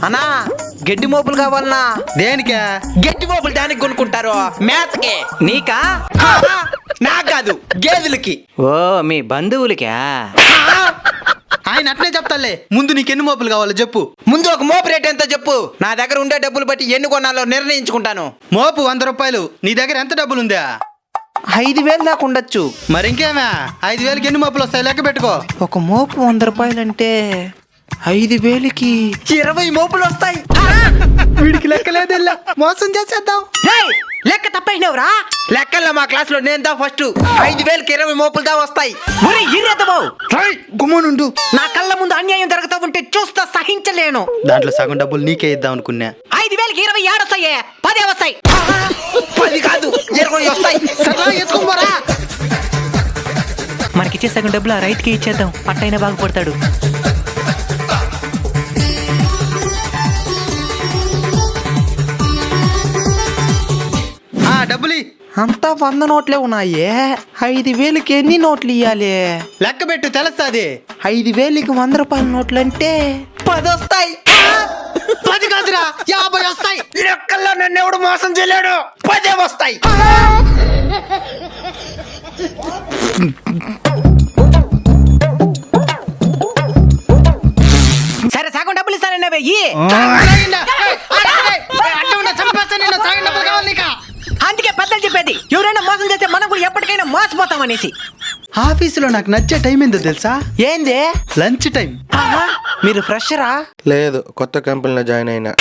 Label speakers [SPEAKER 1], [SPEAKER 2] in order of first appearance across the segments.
[SPEAKER 1] అన్నా గడ్డి మోపులు కావాలన్నా.
[SPEAKER 2] దేనికే?
[SPEAKER 1] గడ్డి మోపులు దానికి కొనుక్కుంటారు, మేతకే. నీకా?
[SPEAKER 2] నాకు కాదు, గేదెలకి.
[SPEAKER 1] ఓ మీ బంధువులకా?
[SPEAKER 2] ఆయన అట్లే చెప్తాలే. ముందు నీకు ఎన్ని మోపులు కావాలో చెప్పు.
[SPEAKER 1] ముందు ఒక మోపు రేట్ ఎంతో చెప్పు. నా దగ్గర ఉండే డబ్బులు బట్టి ఎన్ని కొనాలో నిర్ణయించుకుంటాను.
[SPEAKER 2] మోపు 100 రూపాయలు. నీ దగ్గర ఎంత డబ్బులు ఉందా?
[SPEAKER 1] 5,000 దాకా ఉండొచ్చు.
[SPEAKER 2] మరి ఇంకేమే, 5,000కి ఎన్ని మోపులు వస్తాయి లెక్క పెట్టుకో.
[SPEAKER 1] ఒక మోపు 100 రూపాయలంటే 5,000కి 20 మోపులు వస్తాయి.
[SPEAKER 2] వీడికి లెక్కలేదు, మోసం చేసేద్దాం.
[SPEAKER 1] లెక్క తప్పైనవరా? లెక్కల్లో మా క్లాస్ లో నేను దా ఫస్ట్. 5,000కి 20 మోపులు దా వస్తాయి.
[SPEAKER 2] గుమ్మనుండు.
[SPEAKER 1] నా కళ్ళ ముందు అన్యాయం జరుగుతూ ఉంటే చూస్తా సహించలేను.
[SPEAKER 2] దాంట్లో సగం డబ్బులు నీకే ఇద్దాం అనుకున్నా.
[SPEAKER 1] 5,000కి 20 ఏడొస్తాయే? 10 వస్తాయి. 10 కాదు 20 వస్తాయి.
[SPEAKER 2] ఎత్తుకోరా.
[SPEAKER 1] మనకిచ్చే సగం డబ్బులు ఆ రైతుకి ఇచ్చేద్దాం, అట్టయినా బాగుపడతాడు.
[SPEAKER 2] డబ్బులు
[SPEAKER 1] అంతా 100 నోట్లే ఉన్నాయే. 5,000కి ఎన్ని నోట్లు ఇయ్యాలి?
[SPEAKER 2] లెక్క పెట్టు తెలుస్తుంది.
[SPEAKER 1] 5,000కి 100 రూపాయల నోట్లు అంటే 10 వస్తాయి.
[SPEAKER 2] 10 కాదురా, 50 వస్తాయి.
[SPEAKER 1] లెక్కల్లో నన్ను ఎవడు మోసం చేయలేడు. 10 వస్తాయి. సరే సగం డబ్బులు ఇస్తానన్నా వెయ్యి. అందుకే పెద్దలు చెప్పేది, ఎవరైనా మోసం చేస్తే మనం కూడా ఎప్పటికైనా మోసపోతాం అనేసి.
[SPEAKER 2] ఆఫీసులో నాకు నచ్చే టైం ఏందో తెలుసా?
[SPEAKER 1] ఏంది?
[SPEAKER 2] Lunch time.
[SPEAKER 1] మీరు ఫ్రెషరా?
[SPEAKER 3] లేదు, కొత్త కంపెనీలో జాయిన్ అయినా.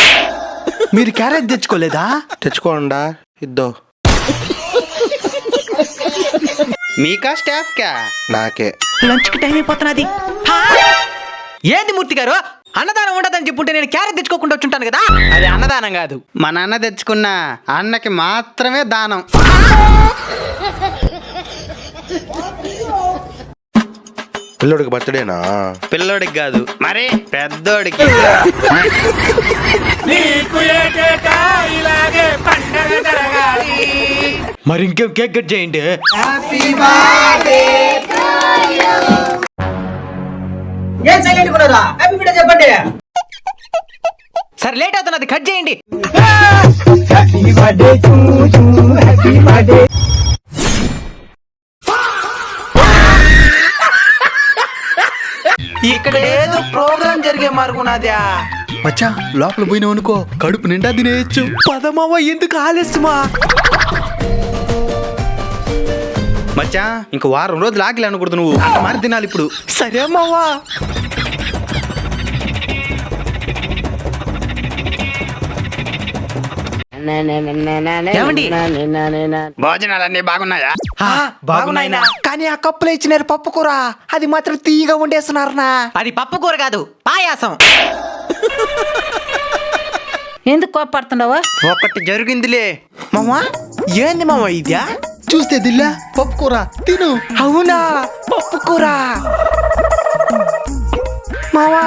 [SPEAKER 2] మీరు క్యారెట్ తెచ్చుకోలేదా?
[SPEAKER 3] తెచ్చుకోండా ఇద్దో.
[SPEAKER 2] మీకా స్టాఫ్ కా?
[SPEAKER 3] నాకే.
[SPEAKER 1] లంచ్ కి టైం అయిపోతున్నది. ఏంది మూర్తి గారు, అన్నదానం ఉండదని చెప్పుంటే నేను క్యారెట్ తెచ్చుకోకుండా వచ్చుంటాను కదా.
[SPEAKER 2] అది అన్నదానం కాదు, మా నాన్న తెచ్చుకున్న అన్నకి మాత్రమే దానం.
[SPEAKER 3] పిల్లోడికి బర్త్డేనా?
[SPEAKER 2] పిల్లోడికి కాదు మరి పెద్దోడికి.
[SPEAKER 1] మరి ఇంకేం కేక్ కట్ చేయండి. సరే లేట్ అవుతున్నది, కట్ చేయండి. ఇక్కడ ఏదో ప్రోగ్రామ్ జరిగే మార్గున్నదా?
[SPEAKER 2] మచ్చా లోపల పోయినావు అనుకో, కడుపు నిండా తినేయచ్చు.
[SPEAKER 1] పదమావ, ఎందుకు ఆలస్యమా?
[SPEAKER 2] మచ్చా ఇంక వారం రోజులు ఆకలి అనకూడదు, నువ్వు అంత మారి తినాలి ఇప్పుడు.
[SPEAKER 1] సరే మావా. ఏమండి,
[SPEAKER 2] భోజనాలన్నీ బాగున్నాయా?
[SPEAKER 1] బాగున్నాయినా, కానీ ఆ కప్పులో ఇచ్చినారు పప్పు కూర, అది మాత్రం తీయగా వండేస్తున్నారనా. అది పప్పు కూర కాదు, పాయాసం.
[SPEAKER 4] ఎందుకు కోపడుతున్నావా?
[SPEAKER 1] ఒకటి జరిగిందిలే మామా. ఏంది మామ ఇద్యా?
[SPEAKER 2] చూస్తే దిల్లా పప్పు కూర తిను.
[SPEAKER 1] అవునా, పప్పు కూర. మావా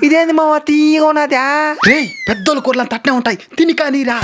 [SPEAKER 1] ఇదేంది మావా, తీయగా ఉన్నదా?
[SPEAKER 2] రే పెద్దోళ్ళ కూరలు తట్నే ఉంటాయి, తిని కానీరా.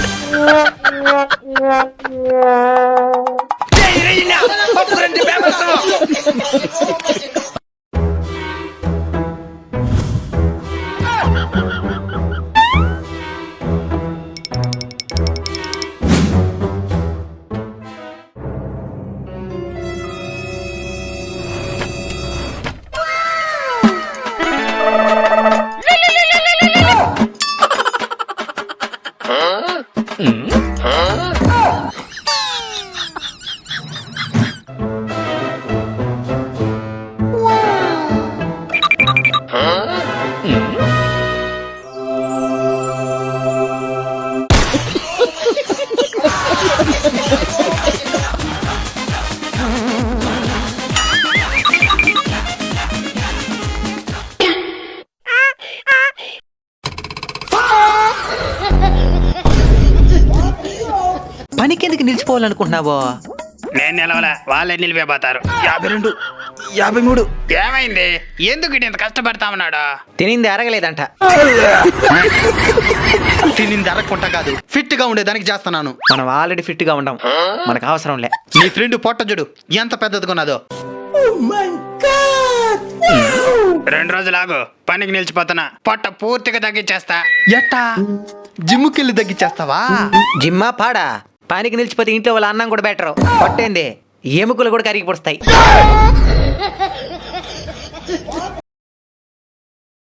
[SPEAKER 1] పనికెందుకు నిలిచిపోవాలనుకుంటున్నావో?
[SPEAKER 2] నేను నిలవలే, వాళ్ళే నిలిపేపోతారు.
[SPEAKER 1] 52, 53.
[SPEAKER 2] ఏమైంది? ఎందుకు ఇంత కష్టపడతామన్నాడు?
[SPEAKER 1] తినింది అరగలేదంట.
[SPEAKER 2] తినింది అరగకుండా కాదు, ఫిట్ గా ఉండేదానికి చేస్తున్నాను.
[SPEAKER 1] మనం ఆల్రెడీ ఫిట్ గా ఉంటాం, మనకు అవసరం లే.
[SPEAKER 2] నీ ఫ్రెండ్ పొట్ట చూడు ఎంత పెద్దదిగా ఉన్నదో. 2 రోజులు ఆగు, పనికి నిలిచిపోతున్నా, పొట్ట పూర్తిగా తగ్గించేస్తా. ఎట్టా జిమ్కి వెళ్ళి తగ్గించేస్తావా?
[SPEAKER 1] జిమ్మా పాడా పనికి నిలిచిపోతే ఇంట్లో వాళ్ళ అన్నం కూడా బెటరు. పట్టేంది ఎముకలు కూడా కరిగి పొడుస్తాయి.